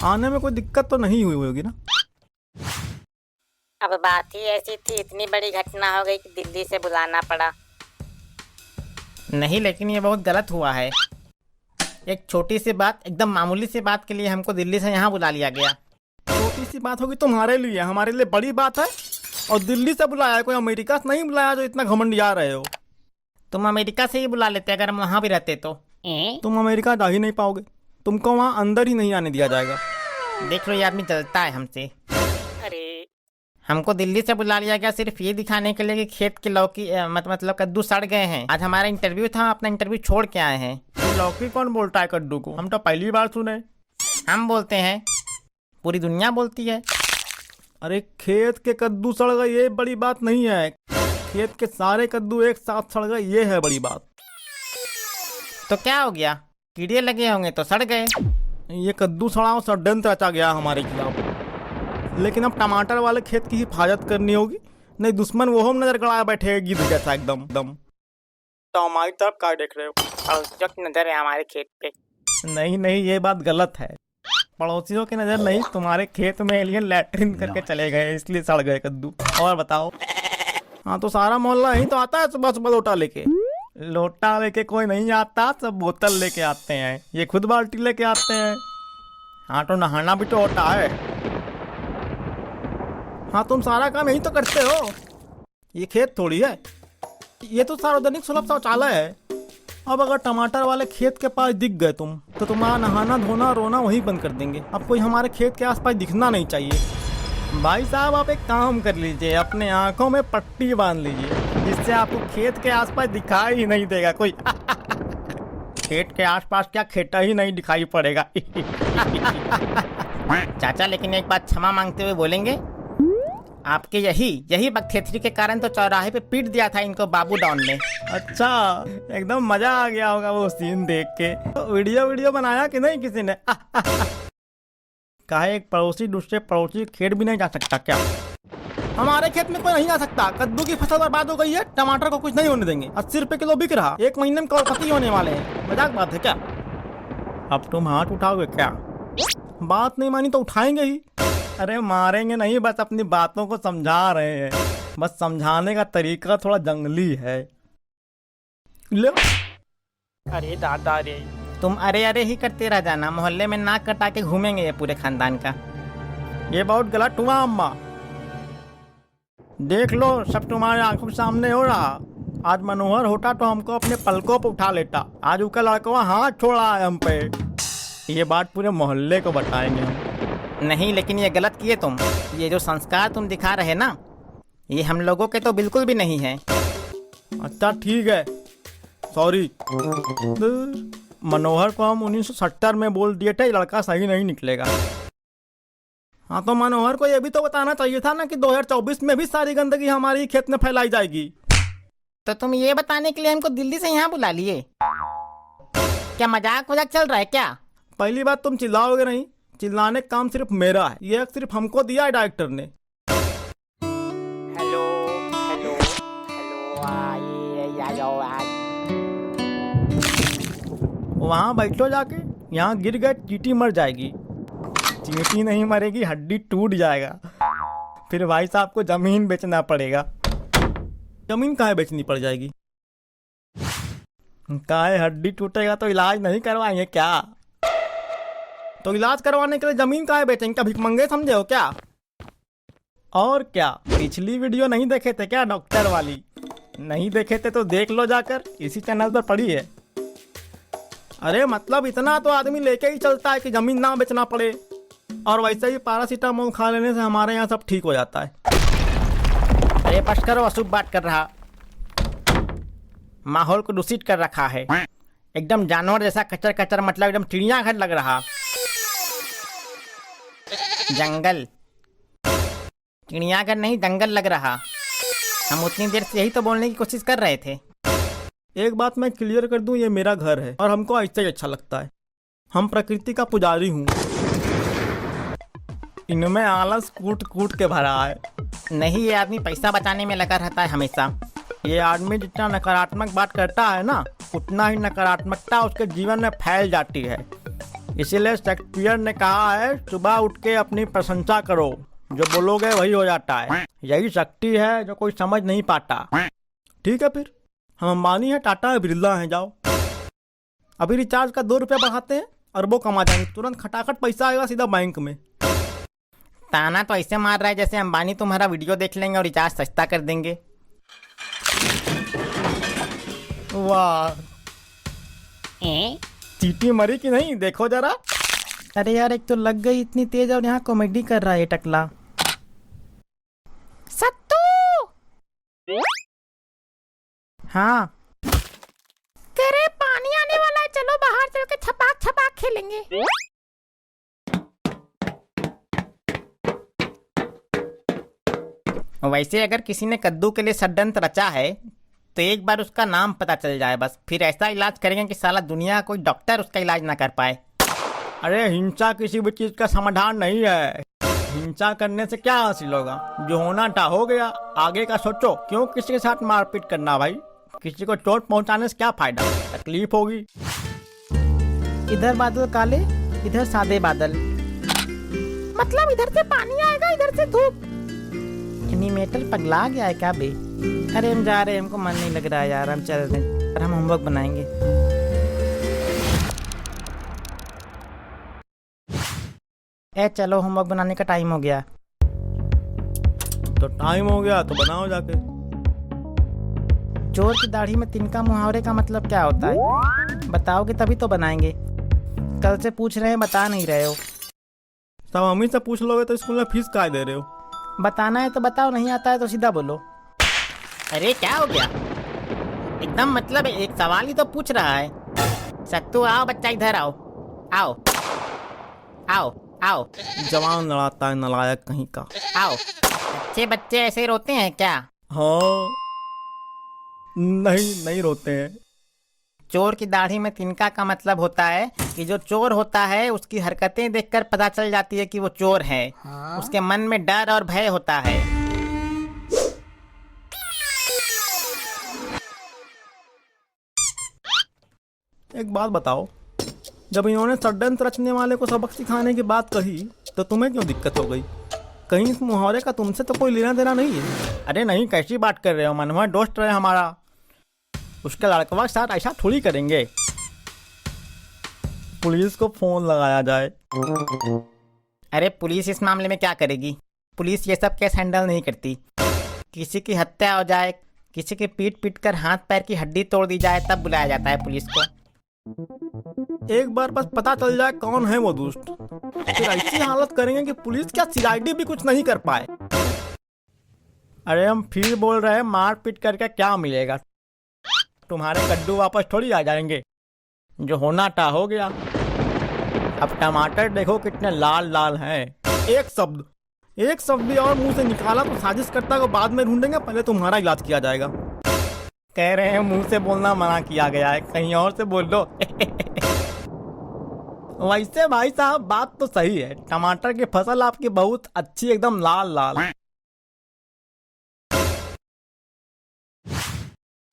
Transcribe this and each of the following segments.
आने में कोई दिक्कत तो नहीं हुई होगी ना? अब बात ही ऐसी थी, इतनी बड़ी घटना हो गई कि दिल्ली से बुलाना पड़ा। नहीं, लेकिन ये बहुत गलत हुआ है। एक छोटी सी बात, एकदम मामूली सी बात के लिए हमको दिल्ली से यहाँ बुला लिया गया। छोटी सी बात होगी तुम्हारे लिए, हमारे लिए बड़ी बात है। और दिल्ली से बुलाया है, कोई अमेरिका से नहीं बुलाया जो इतना घमंडिया रहे हो। तुम अमेरिका से ही बुला लेते अगर हम वहाँ भी रहते तो। तुम अमेरिका जा ही नहीं पाओगे, तुमको वहाँ अंदर ही नहीं आने दिया जाएगा। देख लो, ये आदमी जलता है हमसे। अरे हमको दिल्ली से बुला लिया गया सिर्फ ये दिखाने के लिए कि खेत की लौकी मतलब कद्दू सड़ गए हैं। आज हमारा इंटरव्यू था, अपना इंटरव्यू छोड़ के आए हैं। लौकी कौन बोलता है कद्दू को? हम तो पहली बार सुने। हम बोलते हैं, पूरी दुनिया बोलती है। अरे खेत के कद्दू सड़ गए ये बड़ी बात नहीं है, खेत के सारे कद्दू एक साथ सड़ गए ये है बड़ी बात। तो क्या हो गया, कीड़े लगे होंगे तो सड़ गए। ये कद्दू सड़ाओ षड्यंत्र रचा गया हमारे खिलाफ। लेकिन अब टमाटर वाले खेत की हिफाजत करनी होगी, नहीं दुश्मन वो हम नजर गड़ाए बैठे गिद्ध जैसा एकदम दम। तो हमारी तरफ क्या देख रहे हो? पड़ोसियों की नजर है हमारे खेत पे। नहीं नहीं, ये बात गलत है। पड़ोसियों की नजर नहीं, तुम्हारे खेत में एलियन लैट्रिन करके चले गए इसलिए सड़ गए कद्दू। और बताओ। हाँ तो सारा मोहल्ला यही तो आता है सुबह सुबह लोटा लेके। लोटा लेके कोई नहीं आता, सब बोतल लेके आते हैं। ये खुद बाल्टी लेके आते हैं। हाँ तो नहाना भी तो होता है। हाँ तुम सारा काम यही तो करते हो। ये खेत थोड़ी है, ये तो सार्वजनिक सुलभ शौचालय है। अब अगर टमाटर वाले खेत के पास दिख गए तुम, तो तुम्हारा नहाना धोना रोना वही बंद कर देंगे। अब कोई हमारे खेत के आसपास दिखना नहीं चाहिए। भाई साहब आप एक काम कर लीजिए, अपने आंखों में पट्टी बांध लीजिए, जिससे आपको खेत के आसपास दिखाई ही नहीं देगा कोई। खेत के आसपास क्या, खेता ही नहीं दिखाई पड़ेगा। चाचा, लेकिन एक बात क्षमा मांगते हुए बोलेंगे, आपके यही बकथेथरी के कारण तो चौराहे पे पीट दिया था इनको बाबू डॉन ने। अच्छा, एकदम मजा आ गया होगा वो सीन देख के। तो वीडियो बनाया कि नहीं किसी ने? काहे एक पड़ोसी दूसरे पड़ोसी के खेत भी नहीं जा सकता क्या? हमारे खेत में कोई नहीं जा सकता। कद्दू की फसल बर्बाद हो गई है, टमाटर को कुछ नहीं होने देंगे। 80 रुपए किलो बिक रहा, 1 महीने में करोड़पति होने वाले हैं। मजाक बात है क्या? अब तुम हाथ उठाओगे क्या? बात नहीं मानी तो उठाएंगे ही। अरे मारेंगे नहीं, बस अपनी बातों को समझा रहे हैं। बस समझाने का तरीका थोड़ा जंगली है। ले। अरे दादा रे, तुम अरे अरे ही करते रह जाना, मोहल्ले में नाक कटा के घूमेंगे ये पूरे खानदान का। ये बहुत गलत हुआ अम्मा। देख लो, सब तुम्हारे आंखों के सामने हो रहा। आज मनोहर होता तो हमको अपने पलकों पर उठा लेता। आज उसका लड़का हाथ छोड़ा है हम पे। ये बात पूरे मोहल्ले को बताएंगे हम। नहीं, लेकिन ये गलत किए तुम। ये जो संस्कार तुम दिखा रहे ना, ये हम लोगों के तो बिल्कुल भी नहीं है। अच्छा ठीक है, सॉरी। मनोहर को हम 1970 में बोल दिए थे लड़का सही नहीं निकलेगा। हाँ तो मनोहर को ये भी तो बताना चाहिए था ना कि 2024 में भी सारी गंदगी हमारी खेत में फैलाई जाएगी। तो तुम ये बताने के लिए हमको दिल्ली से यहाँ बुला लिए? क्या मजाक वजाक चल रहा है क्या? पहली बात, तुम चिल्लाओगे नहीं। चिल्लाने का काम सिर्फ मेरा है, ये सिर्फ हमको दिया है डायरेक्टर ने। हेलो हेलो हेलो, आइए आ जाओ आज। वहाँ बैठो जाके, यहाँ गिर गए चींटी मर जाएगी। चींटी नहीं मरेगी, हड्डी टूट जाएगा। फिर भाई साहब को जमीन बेचना पड़ेगा। जमीन काहे बेचनी पड़ जाएगी? काहे, हड्डी टूटेगा तो इलाज नहीं करवाएंगे क्या? तो इलाज करवाने के लिए जमीन काहे बेचेंगे? क्या भिखमंगे समझे हो क्या? और क्या, पिछली वीडियो नहीं देखे थे क्या डॉक्टर वाली? नहीं देखे थे तो देख लो जाकर, इसी चैनल पर पड़ी है। अरे मतलब इतना तो आदमी लेके ही चलता है कि जमीन ना बेचना पड़े। और वैसे ही पैरासीटामोल खा लेने से हमारे यहाँ सब ठीक हो जाता है। अरे बस करो, अशुभ बात कर रहा, माहौल को दूषित कर रखा है। एकदम जानवर जैसा कचर कचर, मतलब एकदम चिड़ियाघर लग रहा। जंगल, चिड़ियाघर नहीं जंगल लग रहा। हम उतनी देर से यही तो बोलने की कोशिश कर रहे थे। एक बात मैं क्लियर कर दूं, ये मेरा घर है और हमको ऐसे ही अच्छा लगता है। हम प्रकृति का पुजारी हूँ। इनमें आलस कूट कूट के भरा है। नहीं, ये आदमी पैसा बचाने में लगा रहता है हमेशा। ये आदमी जितना नकारात्मक बात करता है ना, उतना ही नकारात्मकता उसके जीवन में फैल जाती है। इसीलिए शेक्सपियर ने कहा है सुबह उठ के अपनी प्रशंसा करो, जो बोलोगे वही हो जाता है। यही शक्ति है जो कोई समझ नहीं पाता। ठीक है फिर, हम अंबानी है, टाटा है, बिरला है, जाओ अभी रिचार्ज का 2 रुपया बढ़ाते हैं, अरबों कमा जाएंगे, तुरंत खटाखट पैसा आएगा सीधा बैंक में। ताना तो ऐसे मार रहा है जैसे अंबानी तुम्हारा वीडियो देख लेंगे और रिचार्ज सस्ता कर देंगे। वाह, चीटी मरी कि नहीं देखो जरा। अरे यार, एक तो लग गई इतनी तेज और यहाँ कॉमेडी कर रहा है टकला। सत्तू। हाँ, करे पानी आने वाला है, चलो बाहर चल के छपाक छपाक खेलेंगे। वैसे अगर किसी ने कद्दू के लिए षड्यंत्र रचा है तो एक बार उसका नाम पता चल जाए बस, फिर ऐसा इलाज करेंगे कि साला दुनिया का कोई डॉक्टर उसका इलाज ना कर पाए। अरे हिंसा किसी भी चीज का समाधान नहीं है। हिंसा करने से क्या हासिल होगा? जो होना था हो गया, आगे का सोचो। क्यों किसी के साथ मारपीट करना भाई? किसी को चोट पहुंचाने से क्या फायदा? तकलीफ होगी। इधर बादल काले, इधर सादे बादल, मतलब इधर से पानी आएगा, इधर से धूप। एनिमेटर पगला गया है क्या बे? अरे हम जा रहे हैं, हमको मन नहीं लग रहा है यार, हम चल रहे हैं और हम होमवर्क बनाएंगे। ए चलो, होमवर्क बनाने का टाइम हो गया। तो टाइम हो गया तो बनाओ जाके। चोर की दाढ़ी में तिनका मुहावरे का मतलब क्या होता है? बताओगे तभी तो बनाएंगे। कल से पूछ रहे हैं, बता नहीं रहे हो। सब मम्मी से पूछ लोगे तो स्कूल में फीस काय दे रहे हो? बताना है तो बताओ, नहीं आता है तो सीधा बोलो। अरे क्या हो गया? एकदम मतलब एक सवाल ही तो पूछ रहा है। सत्तू आओ बच्चा, इधर आओ, आओ आओ आओ। जवान लड़ाता है नालायक कहीं का। आओ। अच्छे बच्चे ऐसे रोते हैं क्या? हाँ, नहीं रोते हैं। चोर की दाढ़ी में तिनका का मतलब होता है कि जो चोर होता है उसकी हरकतें देखकर पता चल जाती है कि वो चोर है। उसके मन में डर और भय होता है। एक बात बताओ, जब इन्होंने षड्यंत्र रचने वाले को सबक सिखाने की बात कही तो तुम्हें क्यों दिक्कत हो गई? कहीं इस मुहावरे का तुमसे तो कोई लेना देना नहीं है? अरे नहीं, कैसी बात कर रहे हो? मनोहर दोस्त रहे हमारा, उसके लड़कवा के साथ ऐसा थोड़ी करेंगे। पुलिस को फोन लगाया जाए। अरे पुलिस इस मामले में क्या करेगी? पुलिस ये सब केस हैंडल नहीं करती। किसी की हत्या हो जाए, किसी की पीट कर हाथ पैर की हड्डी तोड़ दी जाए, तब बुलाया जाता है पुलिस को। एक बार बस पता चल जाए कौन है वो दुष्ट, फिर ऐसी हालत करेंगे कि पुलिस क्या सीआईडी भी कुछ नहीं कर पाए। अरे हम फिर बोल रहे हैं, मार पीट करके क्या मिलेगा? तुम्हारे कद्दू वापस थोड़ी आ जाएंगे। जो होना था हो गया। अब टमाटर देखो कितने लाल लाल हैं। एक शब्द भी और मुंह से निकाला तो साजिश करता को बाद में ढूंढेंगे, पहले तुम्हारा इलाज किया जाएगा। कह रहे हैं मुंह से बोलना मना किया गया है, कहीं और से बोल दो। वैसे भाई साहब बात तो सही है, टमाटर की फसल आपकी बहुत अच्छी, एकदम लाल लाल।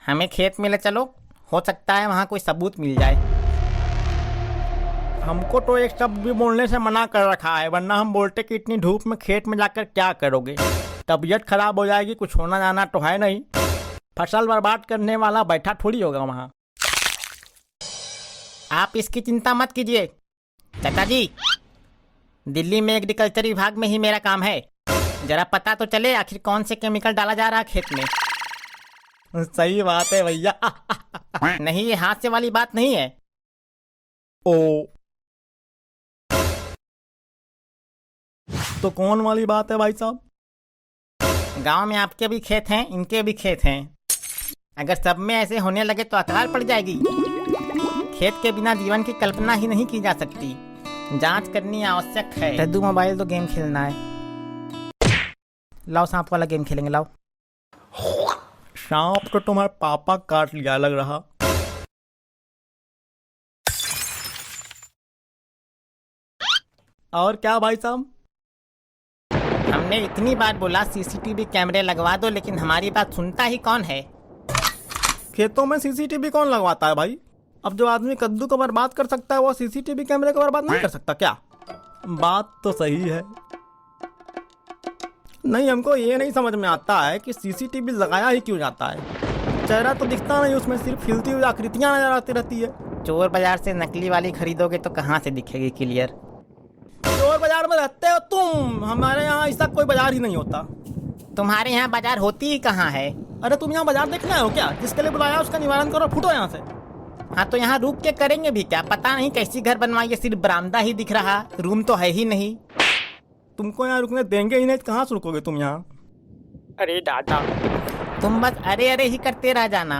हमें खेत में ले चलो, हो सकता है वहाँ कोई सबूत मिल जाए। हमको तो एक शब्द भी बोलने से मना कर रखा है, वरना हम बोलते कि इतनी धूप में खेत में जाकर क्या करोगे? तबीयत खराब हो जाएगी, कुछ होना जाना तो है नहीं। फसल बर्बाद करने वाला बैठा थोड़ी होगा वहाँ। आप इसकी चिंता मत कीजिए चाचा जी, दिल्ली में एग्रीकल्चर विभाग में ही मेरा काम है। जरा पता तो चले आखिर कौन से केमिकल डाला जा रहा है खेत में। सही बात है भैया। नहीं, ये हास्य वाली बात नहीं है। ओ, तो कौन वाली बात है भाई साहब? गांव में आपके भी खेत हैं, इनके भी खेत हैं। अगर सब में ऐसे होने लगे तो अकाल पड़ जाएगी। खेत के बिना जीवन की कल्पना ही नहीं की जा सकती। जांच करनी आवश्यक है। दद्दू मोबाइल तो गेम खेलना है। लाओ सांप वाला गेम खेलेंगे, लाओ। सांप तो तुम्हारे पापा काट लिया लग रहा। और क्या भाई साहब? हमने इतनी बार बोला सीसीटीवी कैमरे लगवा दो, लेकिन हमारी बात सुनता ही कौन है? खेतों में सीसीटीवी कौन लगवाता है भाई? अब जो आदमी कद्दू को बर्बाद कर सकता है वो सीसीटीवी कैमरे को बर्बाद नहीं कर सकता क्या? बात तो सही है। नहीं, हमको ये नहीं समझ में आता है कि सीसीटीवी लगाया ही क्यों जाता है। चेहरा तो दिखता नहीं, उसमें सिर्फ हिलती हुई आकृतियां नजर आती रहती है। चोर बाजार से नकली वाली खरीदोगे तो कहाँ से दिखेगी क्लियर? चोर बाजार में रहते हो तुम, हमारे यहाँ ऐसा कोई बाजार ही नहीं होता। तुम्हारे यहाँ बाजार होती ही कहाँ है? अरे तुम यहाँ बाजार देखने आए हो क्या? जिसके लिए बुलाया उसका निवारण करो, फुटो यहाँ से। हाँ तो यहाँ रुक के करेंगे भी क्या? पता नहीं कैसी घर बनवाई है, सिर्फ बरामदा ही दिख रहा, रूम तो है ही नहीं। तुमको यहाँ रुकने देंगे ही नहीं, कहाँ से रुकोगे तुम यहाँ? अरे दादा, तुम बस अरे अरे ही करते रह जाना।